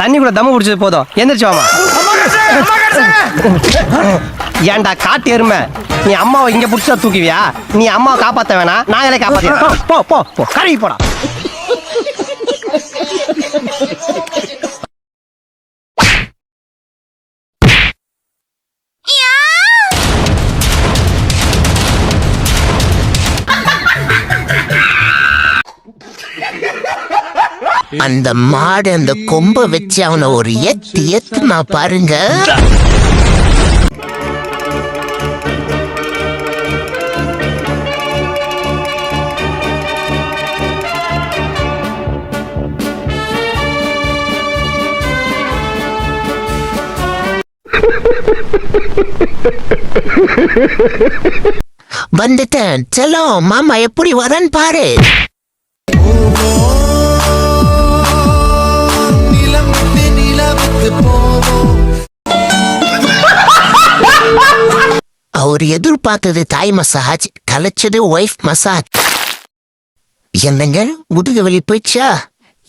தண்ணி கூட தம்மு பிடிச்சது போதும், எந்திரிச்சு வாமா. ஏன்டா காட்டு எருமை, நீ அம்மாவை இங்க புடிச்சா தூக்குவியா? நீ அம்மாவை காப்பாத்த வேணா, நாங்களே காப்பாத்த. போ போ போ, கழுவி போடா. அந்த மாடு அந்த கொம்ப வச்சு அவனை ஒரு எத்துனா பாருங்க. வந்துட்டேன் செல்லம், மாமா எப்படி வரேன்னு பாரு. அவர் எதிர்பார்த்தது தாய் மசாஜ், கலைச்சது ஒய்ஃப் மசாஜ். என்னங்க முதுகு வலி போயிடுச்சா?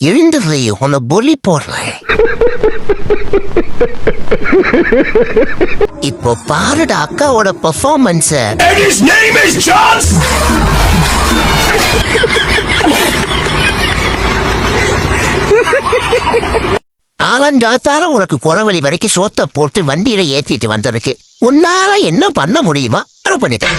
எழுந்தது உன்னை பொலி போடுறேன். இப்போ பாருடா அக்காவோட பெர்ஃபார்மன்ஸ். ஆலஞ்சாத்தார உனக்கு குறவழி வரைக்கும் சோத்த போட்டு வண்டியில ஏத்திட்டு வந்திருக்கு. உன்னால என்ன பண்ண முடியுமா? பண்ணிட்டேன்.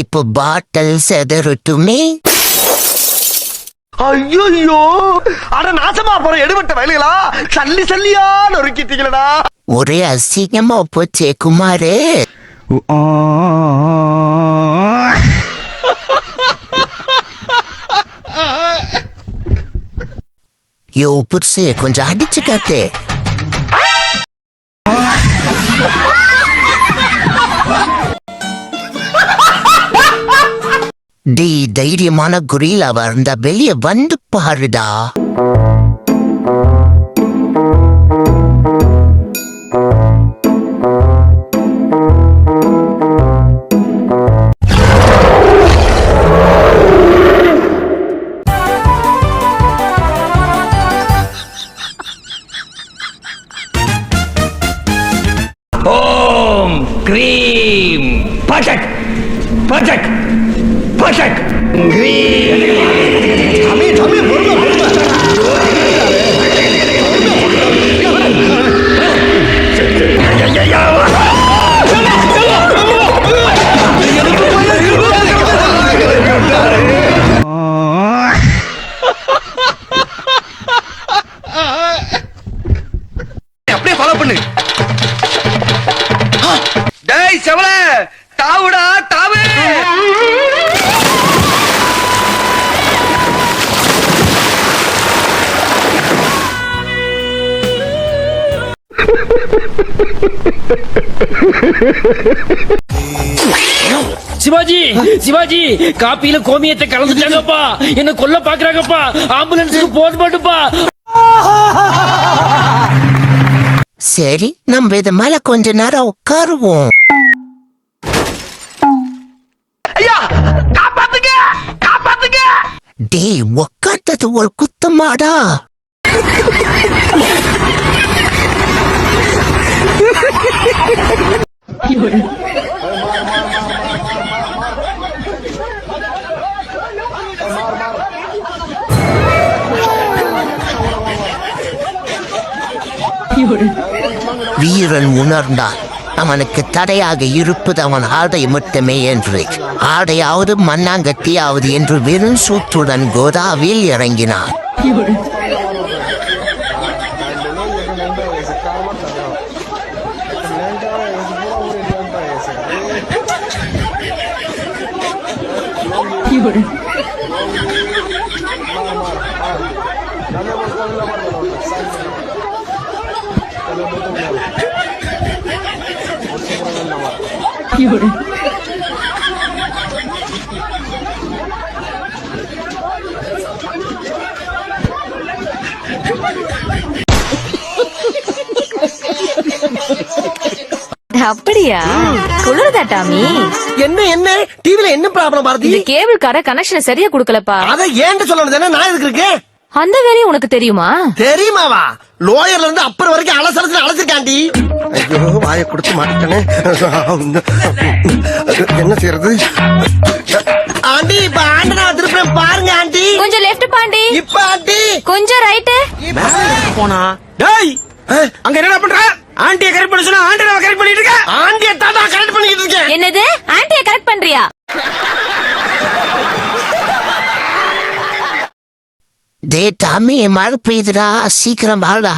இப்போ பாட்டல் செதறட்டுமே. ஐயோ, அட நாசமா போற எடுபட்ட வயலுகளா, சல்லி சல்லியா நொறுக்கிட்டீங்களா? ஒரே அசிங்கமா போச்சே குமாரு. யோ புருஷே, கொஞ்சம் அடிச்சு காட்டு. டி தைரியமான குரில் அவர் அந்த வெளிய வந்து பாருடா. ஓம் க்ரீம் பட்டக் பட்டக் பட்டக் க்ரீம். அப்படியே ஃபாலோ பண்ணு. டேய் செவல, தாவுடா தாவு. சிவாஜி சிவாஜி, காப்பியில கோமியத்தை கலந்துட்டாங்கப்பா, என்ன கொல்ல பாக்குறாங்கப்பா, ஆம்புலன்ஸுக்கு போன் பண்ணுப்பா. சரி, நம்ம இது மேல கொஞ்ச நேரம் உட்காருவோம். ஐயா, காப்பாத்துங்க காப்பாத்துங்க. டேய், உட்கார்ந்தது ஒரு குத்தமாடா. வீரன் உணர்ந்தான். அவனுக்கு தடையாக இருப்பது அவன் ஆடை மட்டுமே என்று. ஆடையாவது மண்ணாங்கட்டியாவது என்று வெறும் சூற்றுடன் கோதாவில் இறங்கினான். அப்படியா குளிருதா டாமி? என்ன டிவில என்ன ப்ராப்ளம் பாரதி? இந்த கேபிள் கார கனெக்ஷன் சரியா குடுக்கலப்பா. அத ஏன்ட்டு சொல்லணும் தானே, நான் எதுக்கு இருக்கேன்? அந்த வேலையும் உனக்கு தெரியுமா? தெரியுமாவா? லோயர்ல இருந்து அப்பர் வரைக்கும் அலசலத்துல அழைச்சிருக்காண்டி. ஐயோ வாயை கொடுத்து மாட்டேனே. என்ன செய்யறது? ஆண்டி இப்ப ஆண்டனா திருப்பி பாருங்க ஆண்டி. கொஞ்சம் லெஃப்ட் பாண்டி. இப்ப ஆண்டி கொஞ்சம் ரைட். போனா டேய் அங்க என்ன பண்ற? ஆண்டியை கரெக்ட் பண்ண சொன்னா ஆண்டனை கரெக்ட் பண்ணிட்டு இருக்க. ஆண்டிய தாத்தா கரெக்ட் பண்ணிட்டு இருக்கேன். என்னது ஆண்டிய கரெக்ட் பண்றியா? டே டாமி மழை பெய்யுதுடா, சீக்கிரம் வாடா.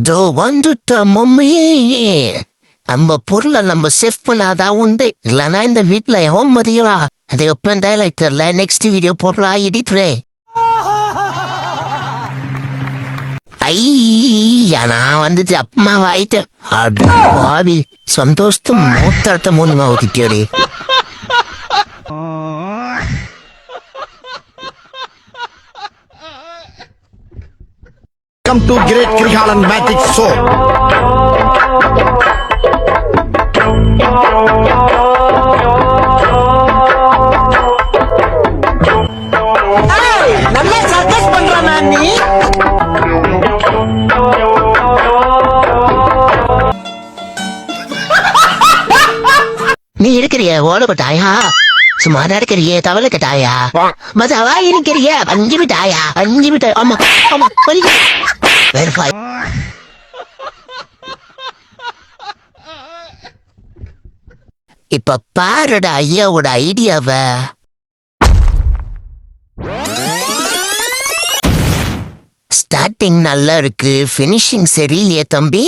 தோ வந்துட்ட மம்மி. நம்ம பொருளை நம்ம சேவ் பண்ணாதான் உண்டு, இல்லைன்னா இந்த வீட்டுல எவன் மதியவா? அதை ஒப்பன் டைலாக் தெரியல. நெக்ஸ்ட் வீடியோ போடுறா எடிட்ரே. ஐயா நான் வந்துட்டு அப்பமா ஆயிட்டேன். அப்படி சந்தோஷத்தை மூத்தடுத்த மூணுமா ஊத்திட்டே. Come to Great Krihalan Magic Show. நல்லா சர்க்கஸ் பண்றானா நீ? நீ இருக்கிறிய ஓடப்பட்டாயா? சும்மா நடக்கிறியே தவளை கட்டாயா? மதவா இருக்கிறிய அஞ்சு மிட்டாயா? அஞ்சு மிட்டாய். ஆமா ஆமா வெரிஃபை. இப்ப பாருடா ஐயாவோட ஐடியாவை. ஸ்டார்டிங் நல்லா இருக்கு, பினிஷிங் சரியில்லையே தம்பி.